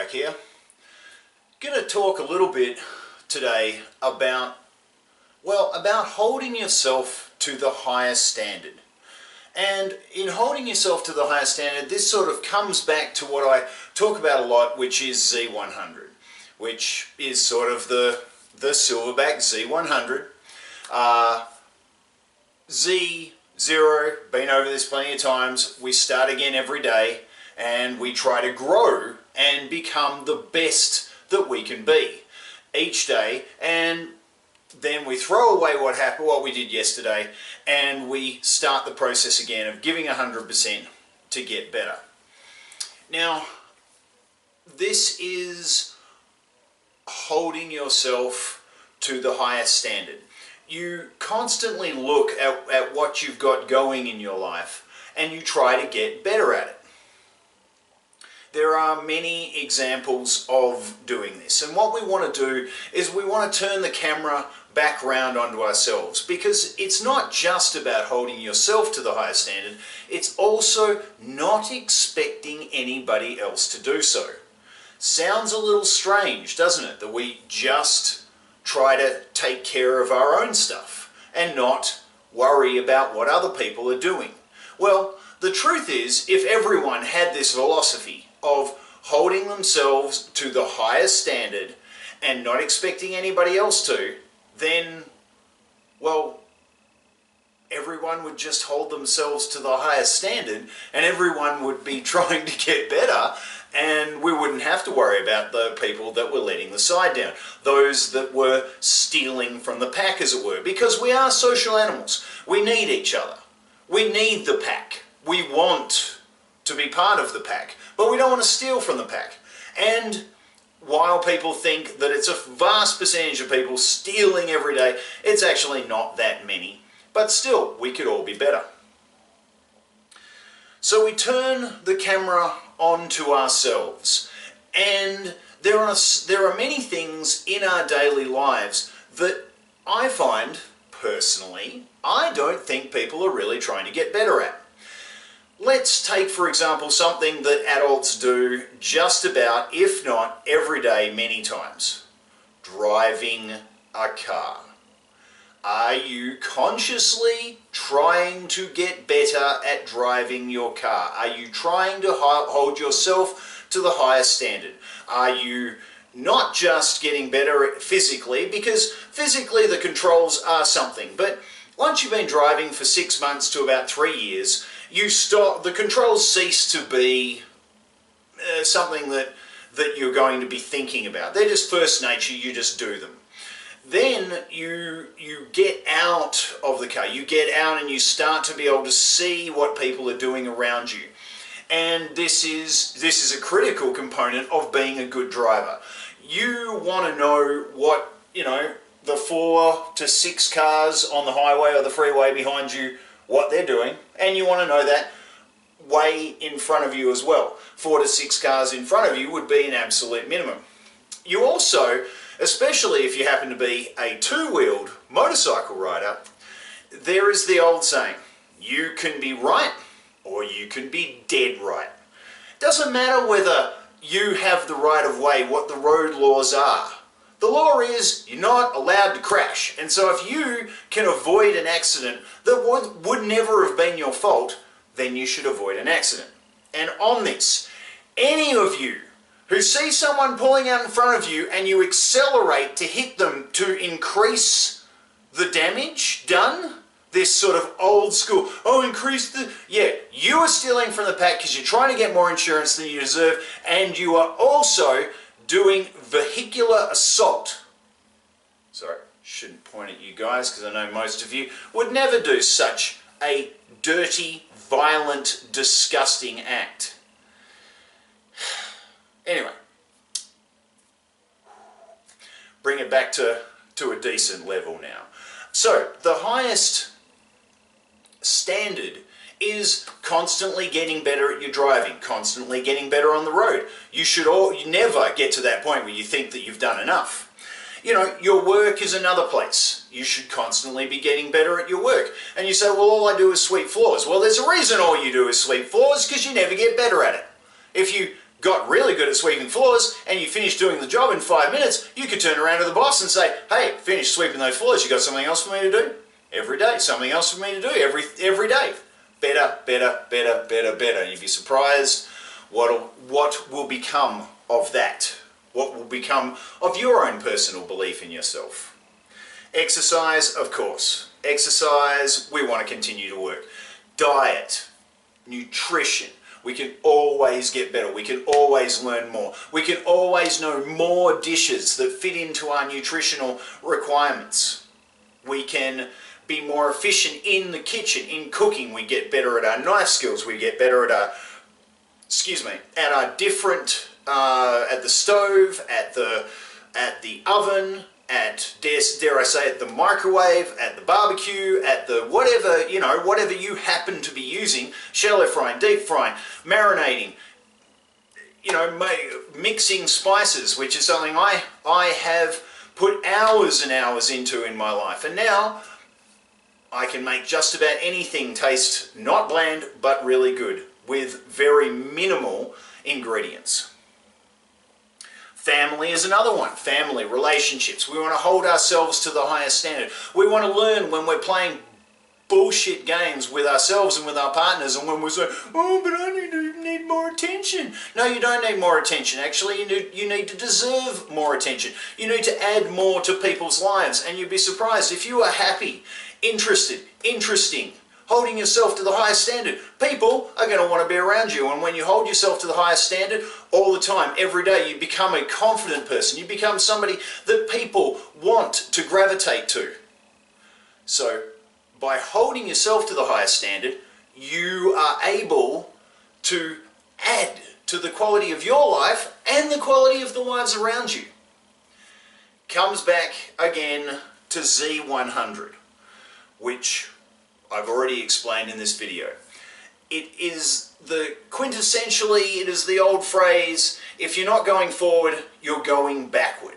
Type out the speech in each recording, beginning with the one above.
SilverBack here. Going to talk a little bit today about, about holding yourself to the highest standard. And in holding yourself to the highest standard, this sort of comes back to what I talk about a lot, which is Z100, which is sort of the SilverBack Z100. Z0, been over this plenty of times. We start again every day and we try to grow and become the best that we can be each day, and then we throw away what we did yesterday, and we start the process again of giving 100% to get better. Now, this is holding yourself to the highest standard. You constantly look at what you've got going in your life and you try to get better at it. There are many examples of doing this, and what we want to do is we want to turn the camera back round onto ourselves, because it's not just about holding yourself to the highest standard, it's also not expecting anybody else to do so. Sounds a little strange, doesn't it, that we just try to take care of our own stuff and not worry about what other people are doing. Well, the truth is, if everyone had this philosophy of holding themselves to the highest standard and not expecting anybody else to, then, well, everyone would just hold themselves to the highest standard and everyone would be trying to get better, and we wouldn't have to worry about the people that were letting the side down, those that were stealing from the pack, as it were, because we are social animals. We need each other. We need the pack. We want to be part of the pack, but we don't want to steal from the pack. And while people think that it's a vast percentage of people stealing every day, it's actually not that many. But still, we could all be better. So we turn the camera onto ourselves, and there are many things in our daily lives that I find, personally, I don't think people are really trying to get better at. Let's take, for example, something that adults do just about, if not every day, many times. Driving a car. Are you consciously trying to get better at driving your car? Are you trying to hold yourself to the highest standard? Are you not just getting better physically, because physically the controls are something, but once you've been driving for 6 months to about 3 years, the controls cease to be something that you're going to be thinking about. They're just first nature, you just do them. Then you get out of the car, you get out and you start to be able to see what people are doing around you. And this is a critical component of being a good driver. You want to know what, the 4 to 6 cars on the highway or the freeway behind you, what they're doing, and you want to know that way in front of you as well. 4 to 6 cars in front of you would be an absolute minimum. You also, especially if you happen to be a two-wheeled motorcycle rider, there is the old saying, you can be right or you can be dead right. Doesn't matter whether you have the right of way, what the road laws are. The law is you're not allowed to crash, and so if you can avoid an accident that would never have been your fault, then you should avoid an accident. And on this, any of you who see someone pulling out in front of you and you accelerate to hit them to increase the damage done, this sort of old school, yeah, you are stealing from the pack because you're trying to get more insurance than you deserve, and you are also doing vehicular assault. Sorry, shouldn't point at you guys because I know most of you would never do such a dirty, violent, disgusting act. Anyway, bring it back to a decent level now. So, the highest standard is constantly getting better at your driving, constantly getting better on the road. You never get to that point where you think that you've done enough. Your work is another place. You should constantly be getting better at your work. And you say, well, all I do is sweep floors. Well, there's a reason all you do is sweep floors, because you never get better at it. If you got really good at sweeping floors and you finished doing the job in 5 minutes, you could turn around to the boss and say, hey, finished sweeping those floors, you got something else for me to do? Every day, something else for me to do every day. Better, better, better, better, better. And you'd be surprised what will become of that. What will become of your own personal belief in yourself. Exercise, of course. Exercise, we want to continue to work. Diet, nutrition. We can always get better. We can always learn more. We can always know more dishes that fit into our nutritional requirements. We can be more efficient in the kitchen, in cooking. We get better at our knife skills. We get better at our, at our different, at the stove, at the oven, at, dare I say it, the microwave, at the barbecue, at the whatever, whatever you happen to be using, shallow frying, deep frying, marinating, mixing spices, which is something I have put hours and hours into in my life. And now I can make just about anything taste not bland, but really good, with very minimal ingredients. Family is another one. Family, relationships. We want to hold ourselves to the highest standard. We want to learn when we're playing bullshit games with ourselves and with our partners, and when we say, oh, but I need more attention. No, you don't need more attention. Actually, you need to deserve more attention. You need to add more to people's lives, and you'd be surprised if you are happy, interested, interesting, holding yourself to the highest standard, people are going to want to be around you. And when you hold yourself to the highest standard all the time, every day, you become a confident person. You become somebody that people want to gravitate to. So by holding yourself to the highest standard, you are able to add to the quality of your life and the quality of the lives around you. Comes back again to Z100, which I've already explained in this video. It is quintessentially, it is the old phrase, if you're not going forward, you're going backward.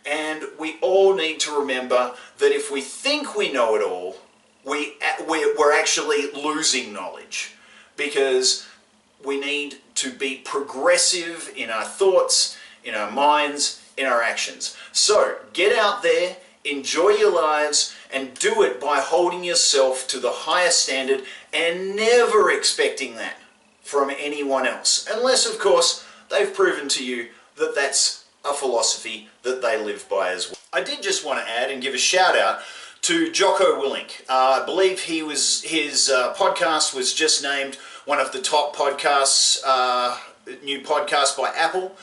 And we all need to remember that if we think we know it all, we're actually losing knowledge, because we need to be progressive in our thoughts, in our minds, in our actions. So get out there, enjoy your lives, and do it by holding yourself to the highest standard and never expecting that from anyone else. Unless, of course, they've proven to you that that's a philosophy that they live by as well. I did just want to add and give a shout out to Jocko Willink. I believe his podcast was just named one of the top podcasts, new podcasts by Apple.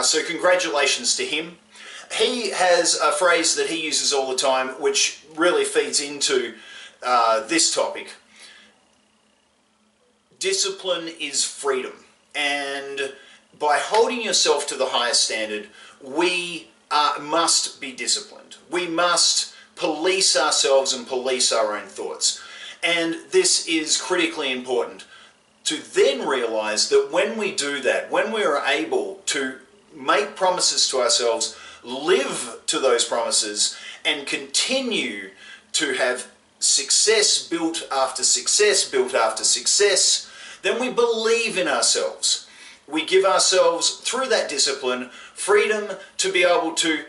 So congratulations to him. He has a phrase that he uses all the time, which really feeds into this topic. Discipline is freedom. And by holding yourself to the highest standard, we must be disciplined. We must police ourselves and police our own thoughts. And this is critically important to then realize that when we do that, when we are able to make promises to ourselves, live to those promises, and continue to have success built after success, built after success, then we believe in ourselves. We give ourselves, through that discipline, freedom to be able to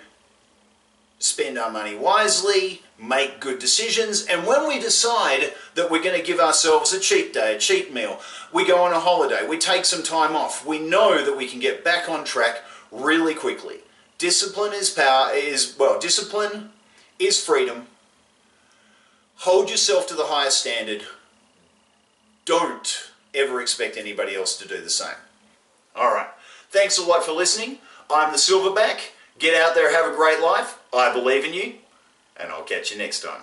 spend our money wisely, make good decisions, and when we decide that we're going to give ourselves a cheat day, a cheat meal, we go on a holiday, we take some time off, we know that we can get back on track really quickly. Discipline is power, discipline is freedom. Hold yourself to the highest standard. Don't ever expect anybody else to do the same. Alright, thanks a lot for listening. I'm the SilverBack. Get out there, have a great life. I believe in you, and I'll catch you next time.